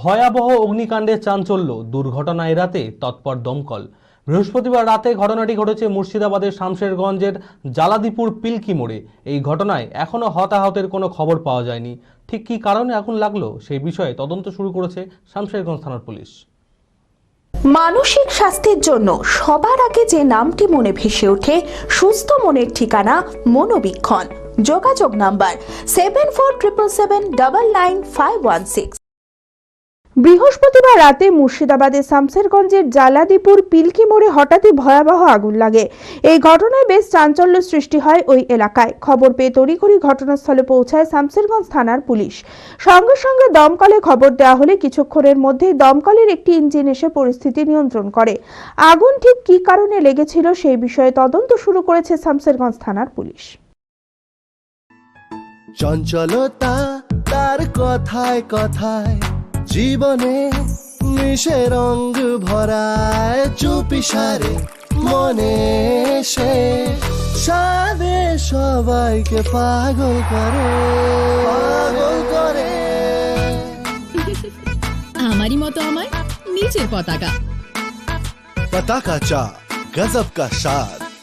ভয়াবহ অগ্নিকাণ্ডে চাঞ্চল্য, দুর্ঘটনা এড়াতে তৎপর দমকল। বৃহস্পতিবার রাতে ঘটনাটি ঘটেছে মুর্শিদাবাদের শামশেরগঞ্জের জালাদিপুর পিলকি মোড়ে। এই ঘটনায় এখনো হতাহতের কোনো খবর পাওয়া যায়নি। ঠিক কী কারণে আগুন লাগলো সেই বিষয়ে তদন্ত শুরু করেছে শামশেরগঞ্জ থানার পুলিশ। মানসিক স্বাস্থ্যের জন্য সবার আগে যে নামটি মনে ভেসে ওঠে, সুস্থ মনের ঠিকানা মনোবীক্ষণ। যোগাযোগ নাম্বার 7477799516। বৃহস্পতিবার রাতে মুর্শিদাবাদের শামশেরগঞ্জের জালাদিপুর পিলকি মোড়ে হঠাৎই ভয়াবহ আগুন লাগে। এই ঘটনায় বেশ চাঞ্চল্য সৃষ্টি হয় ওই এলাকায়। খবর পেয়ে তড়িঘড়ি ঘটনাস্থলে পৌঁছায় শামশেরগঞ্জ থানার পুলিশ। সঙ্গে সঙ্গে দমকলে খবর দেওয়া হলে কিছুক্ষণের মধ্যেই দমকলের একটি ইঞ্জিন এসে পরিস্থিতি নিয়ন্ত্রণ করে। আগুন ঠিক কী কারণে লেগেছিল সেই বিষয়ে তদন্ত শুরু করেছে শামশেরগঞ্জ থানার পুলিশ। চঞ্চলতা তার কথায় কথায় জীবনে মিশে রঙ ভরায়, চুপি সারে মনে সে সাদে সবাইকে পাগল করে। আমারই মতো আমার নিচের পতাকা পতাকা চা গজব কা স্বাদ।